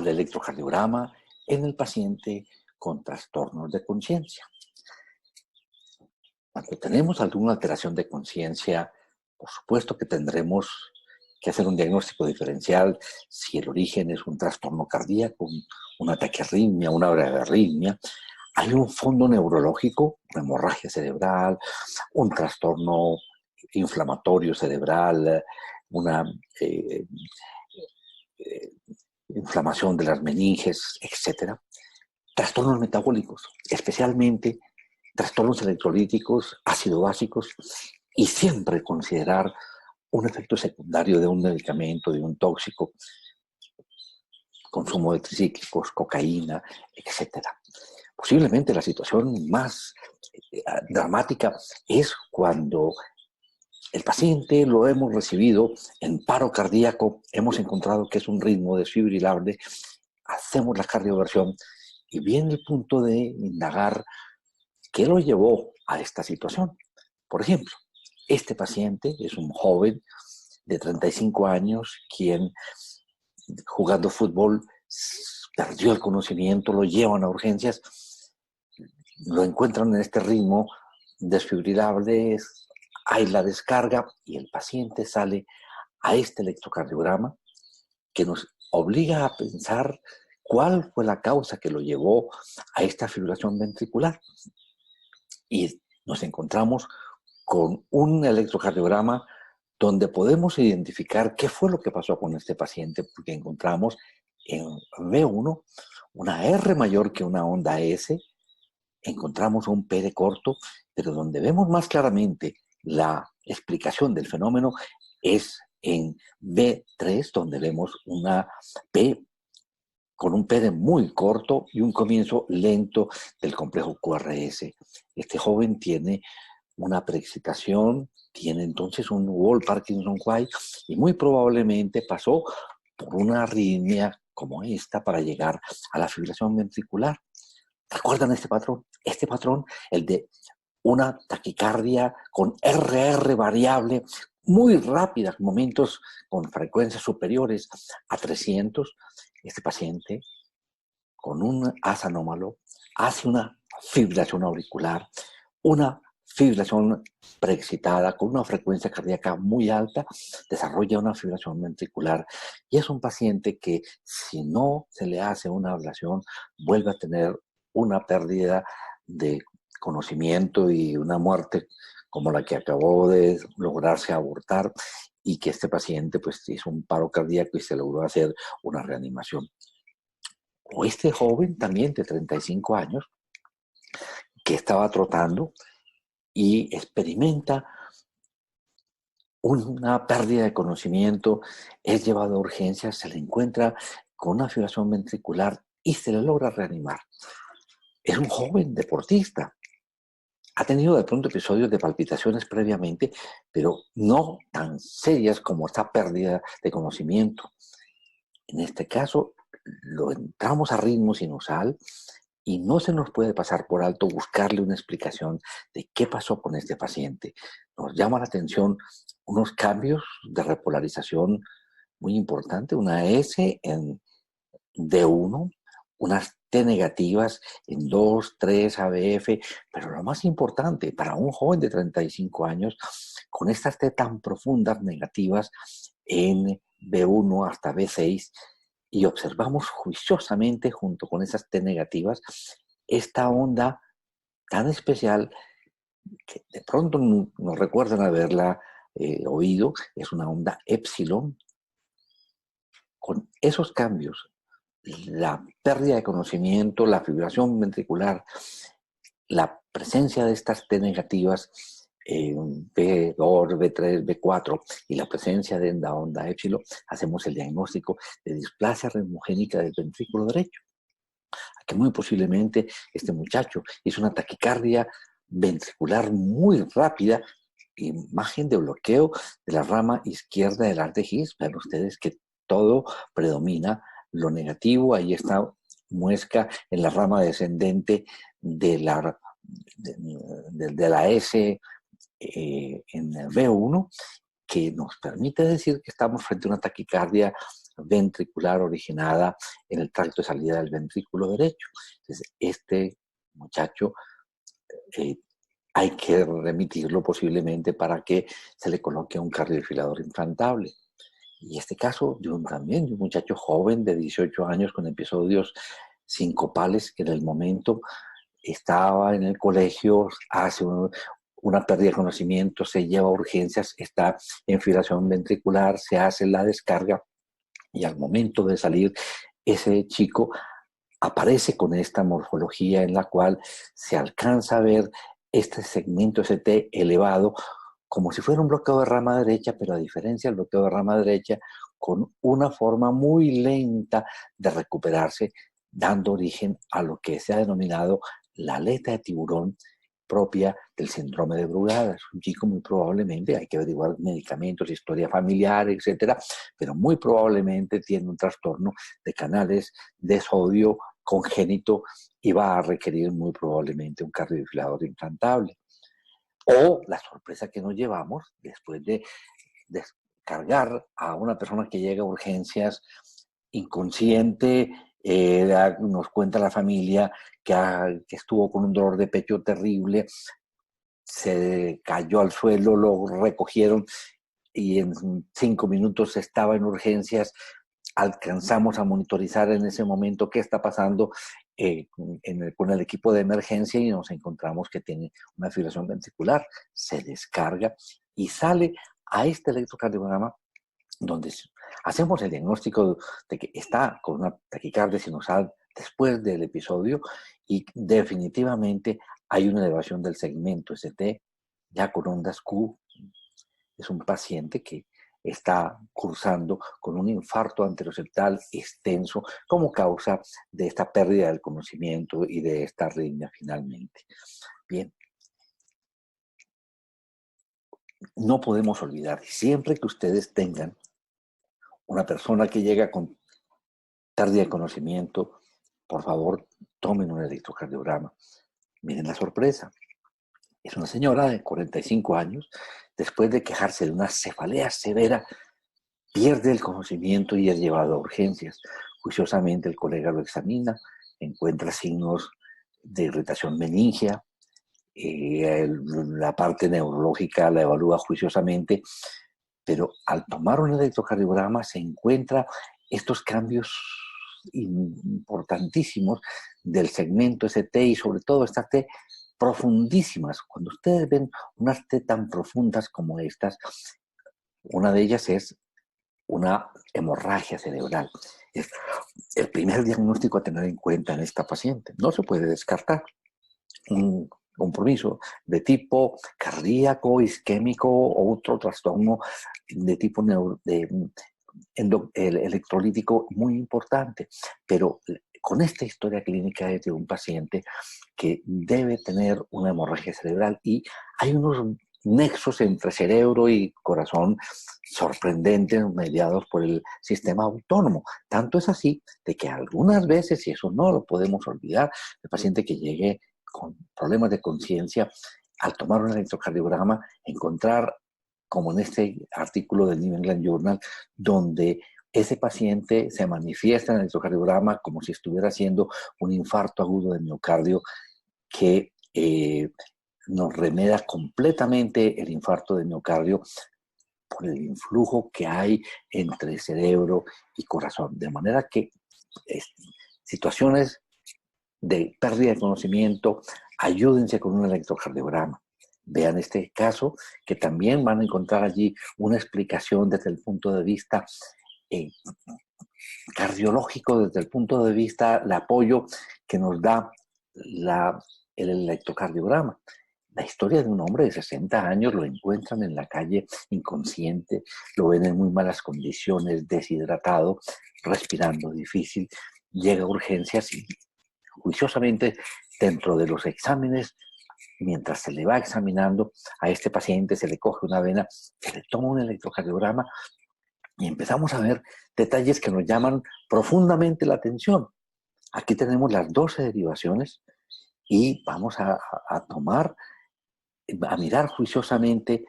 al electrocardiograma en el paciente con trastornos de conciencia. Cuando tenemos alguna alteración de conciencia, por supuesto que tendremos que hacer un diagnóstico diferencial si el origen es un trastorno cardíaco, una taquiarritmia, una bradyarritmia. Hay un fondo neurológico, una hemorragia cerebral, un trastorno inflamatorio cerebral, una inflamación de las meninges, etc. Trastornos metabólicos, especialmente trastornos electrolíticos, ácido básicos, y siempre considerar un efecto secundario de un medicamento, de un tóxico, consumo de tricíclicos, cocaína, etc. Posiblemente la situación más dramática es cuando el paciente lo hemos recibido en paro cardíaco, hemos encontrado que es un ritmo desfibrilable, hacemos la cardioversión y viene el punto de indagar qué lo llevó a esta situación. Por ejemplo, este paciente es un joven de 35 años quien, jugando fútbol, perdió el conocimiento, lo llevan a urgencias, lo encuentran en este ritmo desfibrilable, hay la descarga y el paciente sale a este electrocardiograma que nos obliga a pensar cuál fue la causa que lo llevó a esta fibrilación ventricular. Y nos encontramos con un electrocardiograma donde podemos identificar qué fue lo que pasó con este paciente, porque encontramos en V1 una R mayor que una onda S, encontramos un PD corto, pero donde vemos más claramente la explicación del fenómeno es en V3, donde vemos una P con un PD muy corto y un comienzo lento del complejo QRS. Este joven tiene una preexcitación, tiene entonces un Wolff-Parkinson-White y muy probablemente pasó por una arritmia como esta para llegar a la fibrilación ventricular. ¿Recuerdan este patrón? Este patrón, el de una taquicardia con RR variable, muy rápida, momentos con frecuencias superiores a 300. Este paciente con un AS anómalo hace una fibrilación auricular, una fibrilación preexcitada con una frecuencia cardíaca muy alta, desarrolla una fibrilación ventricular y es un paciente que si no se le hace una ablación vuelve a tener una pérdida de conocimiento y una muerte como la que acabó de lograrse abortar y que este paciente pues hizo un paro cardíaco y se logró hacer una reanimación. O este joven también de 35 años que estaba trotando y experimenta una pérdida de conocimiento, es llevado a urgencias, se le encuentra con una fibrilación ventricular y se le logra reanimar. Es un joven deportista. Ha tenido de pronto episodios de palpitaciones previamente, pero no tan serias como esta pérdida de conocimiento. En este caso, lo entramos a ritmo sinusal y no se nos puede pasar por alto buscarle una explicación de qué pasó con este paciente. Nos llama la atención unos cambios de repolarización muy importantes, una S en D1, unas T negativas en 2, 3 ABF, pero lo más importante, para un joven de 35 años, con estas T tan profundas negativas en B1 hasta B6, y observamos juiciosamente junto con esas T negativas esta onda tan especial que de pronto nos recuerdan haberla oído, es una onda épsilon. Con esos cambios, la pérdida de conocimiento, la fibrilación ventricular, la presencia de estas T negativas en B2, B3, B4 y la presencia de la onda épsilon, hacemos el diagnóstico de displasia ritmogénica del ventrículo derecho. Que muy posiblemente este muchacho hizo una taquicardia ventricular muy rápida, imagen de bloqueo de la rama izquierda del haz de His. Vean ustedes que todo predomina lo negativo. Ahí está muesca en la rama descendente de la S en V1, que nos permite decir que estamos frente a una taquicardia ventricular originada en el tracto de salida del ventrículo derecho. Entonces, este muchacho hay que remitirlo posiblemente para que se le coloque un cardiofilador implantable. Y este caso también de un muchacho joven de 18 años con episodios sincopales que en el momento estaba en el colegio, hace una pérdida de conocimiento, se lleva a urgencias, está en fibrilación ventricular, se hace la descarga y al momento de salir ese chico aparece con esta morfología en la cual se alcanza a ver este segmento ST elevado como si fuera un bloqueo de rama derecha, pero a diferencia del bloqueo de rama derecha, con una forma muy lenta de recuperarse, dando origen a lo que se ha denominado la aleta de tiburón propia del síndrome de Brugada. Es un chico muy probablemente, hay que averiguar medicamentos, historia familiar, etcétera, pero muy probablemente tiene un trastorno de canales de sodio congénito y va a requerir muy probablemente un cardiofibrilador implantable. O la sorpresa que nos llevamos después de descargar a una persona que llega a urgencias inconsciente, nos cuenta la familia que estuvo con un dolor de pecho terrible, se cayó al suelo, lo recogieron y en 5 minutos estaba en urgencias. Alcanzamos a monitorizar en ese momento qué está pasando con el equipo de emergencia y nos encontramos que tiene una fibrilación ventricular. Se descarga y sale a este electrocardiograma donde hacemos el diagnóstico de que está con una taquicardia sinusal después del episodio y definitivamente hay una elevación del segmento ST ya con ondas Q. Es un paciente que está cursando con un infarto anteroseptal extenso como causa de esta pérdida del conocimiento y de esta arritmia finalmente. Bien, no podemos olvidar, siempre que ustedes tengan una persona que llega con pérdida de conocimiento, por favor, tomen un electrocardiograma. Miren la sorpresa. Es una señora de 45 años, después de quejarse de una cefalea severa, pierde el conocimiento y es llevado a urgencias. Juiciosamente el colega lo examina, encuentra signos de irritación meningea, la parte neurológica la evalúa juiciosamente, pero al tomar un electrocardiograma se encuentra estos cambios importantísimos del segmento ST y sobre todo estas T profundísimas. Cuando ustedes ven unas T tan profundas como estas, una de ellas es una hemorragia cerebral. Es el primer diagnóstico a tener en cuenta en esta paciente. No se puede descartar un compromiso de tipo cardíaco, isquémico o otro trastorno de tipo electrolítico muy importante. Pero con esta historia clínica es de un paciente que debe tener una hemorragia cerebral y hay unos nexos entre cerebro y corazón sorprendentes mediados por el sistema autónomo. Tanto es así de que algunas veces, y eso no lo podemos olvidar, el paciente que llegue con problemas de conciencia, al tomar un electrocardiograma, encontrar, como en este artículo del New England Journal, donde ese paciente se manifiesta en el electrocardiograma como si estuviera haciendo un infarto agudo de miocardio que nos remeda completamente el infarto de miocardio por el influjo que hay entre cerebro y corazón. De manera que situaciones de pérdida de conocimiento, ayúdense con un electrocardiograma. Vean este caso, que también van a encontrar allí una explicación desde el punto de vista cardiológico, desde el punto de vista del apoyo que nos da el electrocardiograma. La historia de un hombre de 60 años, lo encuentran en la calle inconsciente, lo ven en muy malas condiciones, deshidratado, respirando difícil, llega a urgencias y juiciosamente dentro de los exámenes, mientras se le va examinando a este paciente, se le coge una vena, se le toma un electrocardiograma y empezamos a ver detalles que nos llaman profundamente la atención. Aquí tenemos las 12 derivaciones y vamos a mirar juiciosamente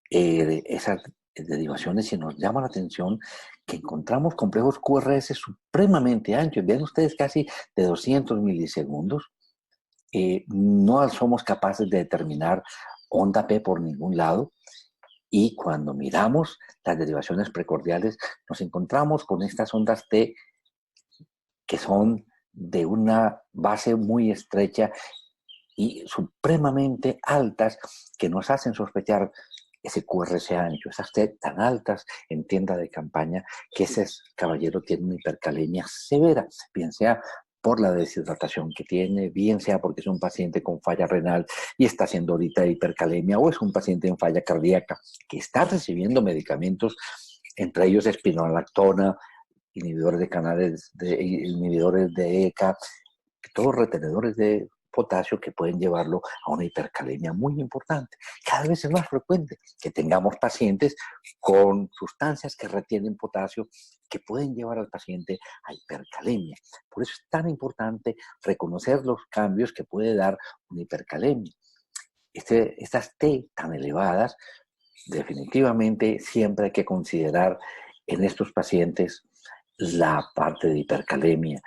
esas derivaciones y nos llama la atención que encontramos complejos QRS supremamente anchos. Vean ustedes casi de 200 milisegundos. No somos capaces de determinar onda P por ningún lado. Y cuando miramos las derivaciones precordiales, nos encontramos con estas ondas T que son de una base muy estrecha y supremamente altas, que nos hacen sospechar ese QRS ancho, esas T tan altas en tienda de campaña, que ese caballero tiene una hipercalemia severa, bien sea por la deshidratación que tiene, bien sea porque es un paciente con falla renal y está haciendo ahorita hipercalemia, o es un paciente en falla cardíaca que está recibiendo medicamentos, entre ellos espironolactona, inhibidores de canales, inhibidores de ECA, todos retenedores de potasio que pueden llevarlo a una hipercalemia muy importante. Cada vez es más frecuente que tengamos pacientes con sustancias que retienen potasio que pueden llevar al paciente a hipercalemia. Por eso es tan importante reconocer los cambios que puede dar una hipercalemia. Estas T tan elevadas, definitivamente siempre hay que considerar en estos pacientes la parte de hipercalemia.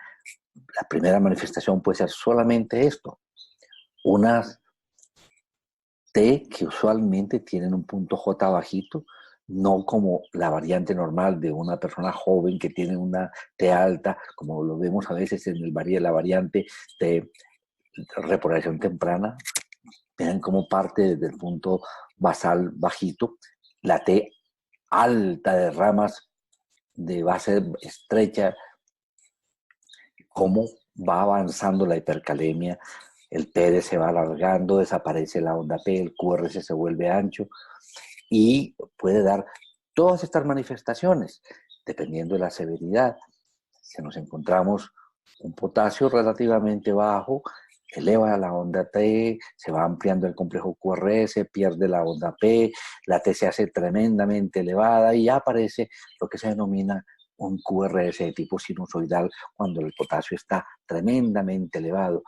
La primera manifestación puede ser solamente esto, unas T que usualmente tienen un punto J bajito, no como la variante normal de una persona joven que tiene una T alta, como lo vemos a veces en la variante de repoblación temprana. Vean cómo parte del punto basal bajito, la T alta de ramas de base estrecha, cómo va avanzando la hipercalemia, el PD se va alargando, desaparece la onda P, el QRS se vuelve ancho y puede dar todas estas manifestaciones dependiendo de la severidad. Si nos encontramos un potasio relativamente bajo, eleva la onda T, se va ampliando el complejo QRS, pierde la onda P, la T se hace tremendamente elevada y ya aparece lo que se denomina un QRS de tipo sinusoidal cuando el potasio está tremendamente elevado.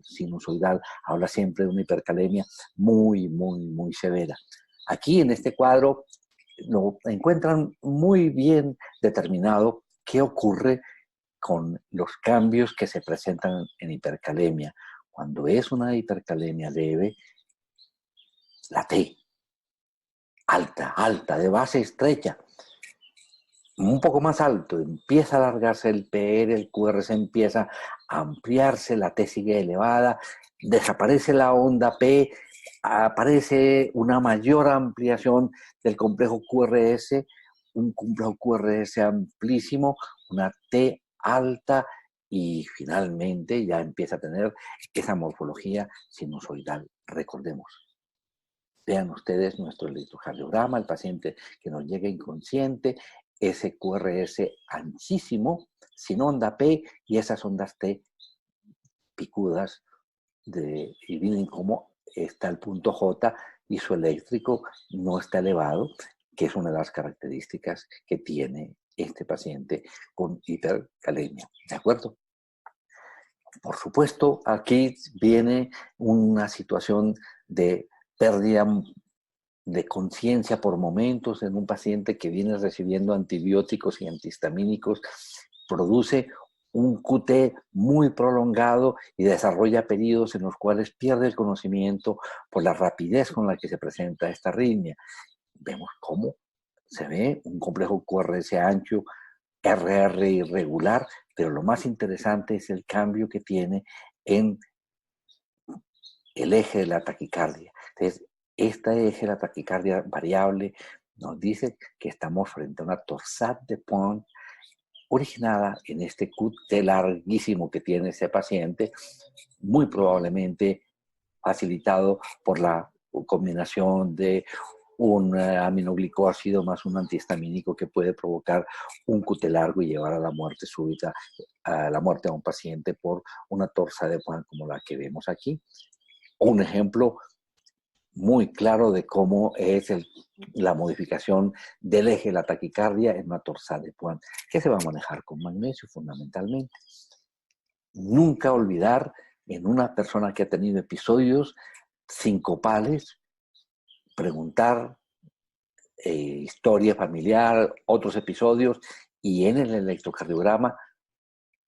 Sinusoidal habla siempre de una hipercalemia muy, muy, muy severa. Aquí en este cuadro lo encuentran muy bien determinado qué ocurre con los cambios que se presentan en hipercalemia. Cuando es una hipercalemia leve, la T, alta, de base estrecha, un poco más alto, empieza a alargarse el PR, el QRS empieza a ampliarse, la T sigue elevada, desaparece la onda P, aparece una mayor ampliación del complejo QRS, un complejo QRS amplísimo, una T alta y finalmente ya empieza a tener esa morfología sinusoidal. Recordemos, vean ustedes nuestro electrocardiograma, el paciente que nos llega inconsciente, ese QRS anchísimo, sin onda P y esas ondas T picudas, y miren cómo está el punto J isoeléctrico, no está elevado, que es una de las características que tiene este paciente con hipercalemia. ¿De acuerdo? Por supuesto, aquí viene una situación de pérdida de conciencia por momentos en un paciente que viene recibiendo antibióticos y antihistamínicos, produce un QT muy prolongado y desarrolla periodos en los cuales pierde el conocimiento por la rapidez con la que se presenta esta arritmia. Vemos cómo se ve un complejo QRS ancho, RR irregular, pero lo más interesante es el cambio que tiene en el eje de la taquicardia. Entonces, este eje de la taquicardia variable nos dice que estamos frente a una torsade de Pointes originada en este QT larguísimo que tiene ese paciente, muy probablemente facilitado por la combinación de un aminoglicósido más un antihistamínico que puede provocar un QT largo y llevar a la muerte súbita, a la muerte a un paciente por una torsade de Pointes como la que vemos aquí. Un ejemplo muy claro de cómo es la modificación del eje de la taquicardia en una torsade de Pointes, que se va a manejar con magnesio fundamentalmente. Nunca olvidar en una persona que ha tenido episodios sincopales, preguntar historia familiar, otros episodios, y en el electrocardiograma,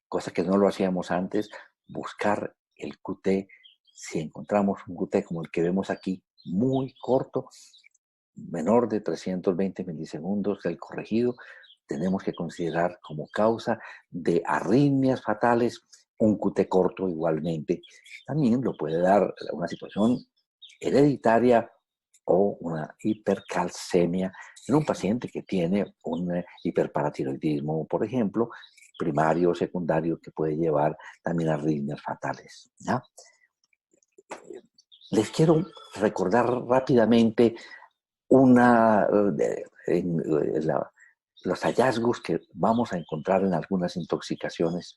cosa que no lo hacíamos antes, buscar el QT. Si encontramos un QT como el que vemos aquí, muy corto, menor de 320 milisegundos del corregido, tenemos que considerar como causa de arritmias fatales un QT corto igualmente. También lo puede dar una situación hereditaria o una hipercalcemia en un paciente que tiene un hiperparatiroidismo, por ejemplo, primario o secundario, que puede llevar también a arritmias fatales, ¿ya? Les quiero recordar rápidamente los hallazgos que vamos a encontrar en algunas intoxicaciones.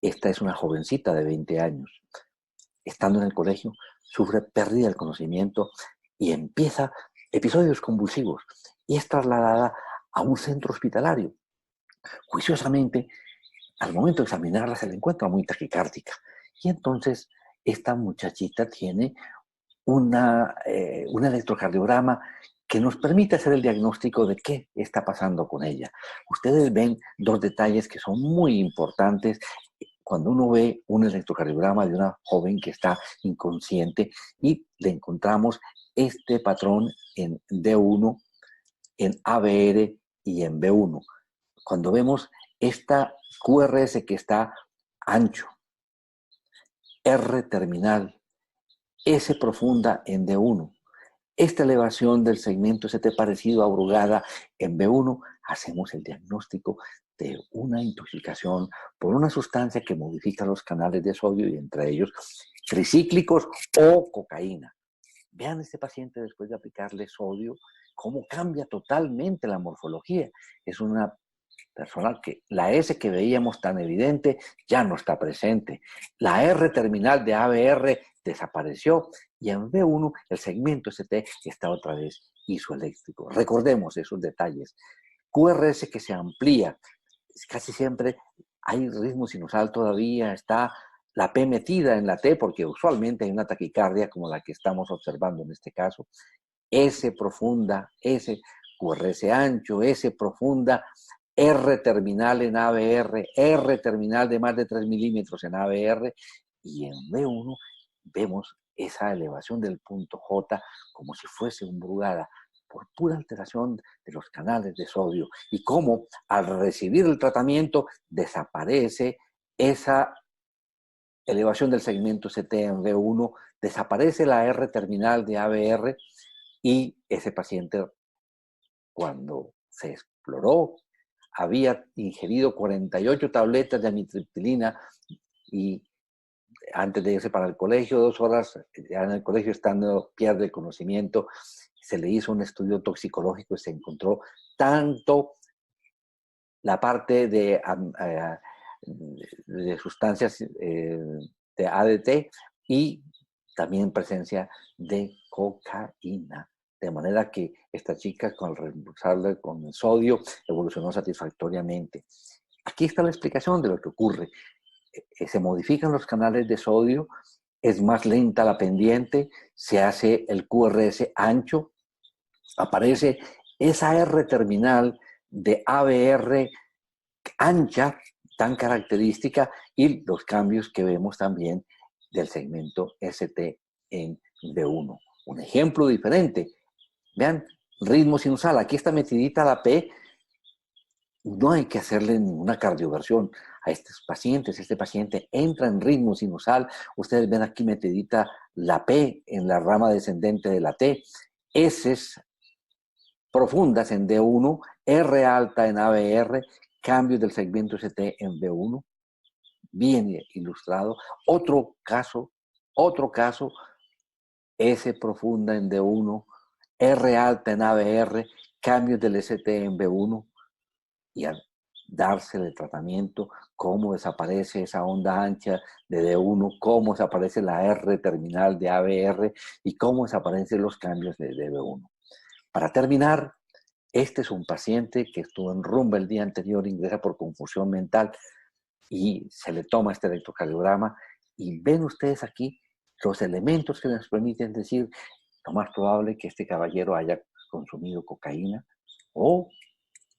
Esta es una jovencita de 20 años. Estando en el colegio, sufre pérdida del conocimiento y empieza episodios convulsivos y es trasladada a un centro hospitalario. Juiciosamente, al momento de examinarla, se la encuentra muy taquicárdica. Y entonces, esta muchachita tiene un electrocardiograma que nos permite hacer el diagnóstico de qué está pasando con ella. Ustedes ven dos detalles que son muy importantes cuando uno ve un electrocardiograma de una joven que está inconsciente y le encontramos este patrón en D1, en ABR y en B1. Cuando vemos esta QRS que está ancho, R terminal, S profunda en D1, esta elevación del segmento ST parecido a Brugada en B1, hacemos el diagnóstico de una intoxicación por una sustancia que modifica los canales de sodio y entre ellos tricíclicos o cocaína. Vean este paciente después de aplicarle sodio, cómo cambia totalmente la morfología. Es una persona que la S que veíamos tan evidente ya no está presente. La R terminal de ABR desapareció y en B1 el segmento ST está otra vez isoeléctrico. Recordemos esos detalles. QRS que se amplía, casi siempre hay ritmo sinusal todavía, está la P metida en la T porque usualmente hay una taquicardia como la que estamos observando en este caso. S profunda, S, QRS ancho, S profunda, R terminal en ABR, R terminal de más de 3 milímetros en ABR, y en B1 vemos esa elevación del punto J como si fuese un Brugada por pura alteración de los canales de sodio y cómo al recibir el tratamiento desaparece esa elevación del segmento CT en B1, desaparece la R terminal de ABR y ese paciente, cuando se exploró, había ingerido 48 tabletas de amitriptilina y antes de irse para el colegio, 2 horas ya en el colegio estando, pierde el conocimiento. Se le hizo un estudio toxicológico y se encontró tanto la parte de sustancias de ADT y también presencia de cocaína. De manera que esta chica, al reembolsarle con el sodio, evolucionó satisfactoriamente. Aquí está la explicación de lo que ocurre. Se modifican los canales de sodio, es más lenta la pendiente, se hace el QRS ancho, aparece esa R terminal de ABR ancha, tan característica, y los cambios que vemos también del segmento ST en B1. Un ejemplo diferente. Vean, ritmo sinusal. Aquí está metidita la P. No hay que hacerle ninguna cardioversión a estos pacientes. Este paciente entra en ritmo sinusal. Ustedes ven aquí metidita la P en la rama descendente de la T. S profundas en D1, R alta en ABR, cambios del segmento ST en B1. Bien ilustrado. Otro caso, S profunda en D1, R alta en ABR, cambios del ST en B1, y al dársele tratamiento, cómo desaparece esa onda ancha de D1, cómo desaparece la R terminal de ABR y cómo desaparecen los cambios de B1. Para terminar, este es un paciente que estuvo en rumba el día anterior, ingresa por confusión mental y se le toma este electrocardiograma y ven ustedes aquí los elementos que nos permiten decir lo más probable que este caballero haya consumido cocaína o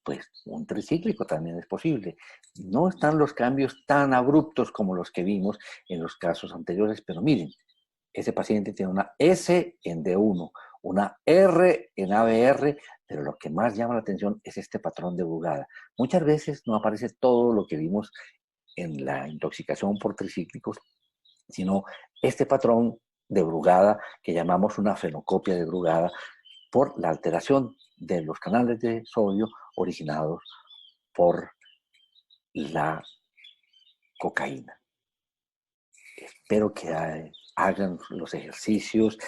pues un tricíclico también es posible. No están los cambios tan abruptos como los que vimos en los casos anteriores, pero miren, ese paciente tiene una S en D1, una R en ABR, pero lo que más llama la atención es este patrón de Brugada. Muchas veces no aparece todo lo que vimos en la intoxicación por tricíclicos, sino este patrón de Brugada que llamamos una fenocopia de Brugada por la alteración de los canales de sodio originados por la cocaína. Espero que hagan los ejercicios.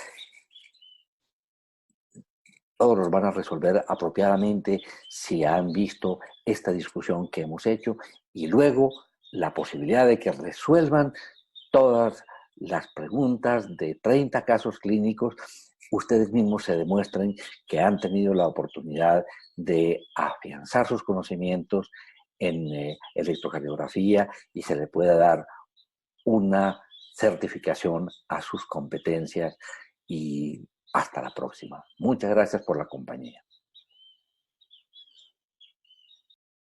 Todos los van a resolver apropiadamente si han visto esta discusión que hemos hecho y luego la posibilidad de que resuelvan todas las preguntas de 30 casos clínicos, ustedes mismos se demuestren que han tenido la oportunidad de afianzar sus conocimientos en electrocardiografía y se le pueda dar una certificación a sus competencias y hasta la próxima. Muchas gracias por la compañía.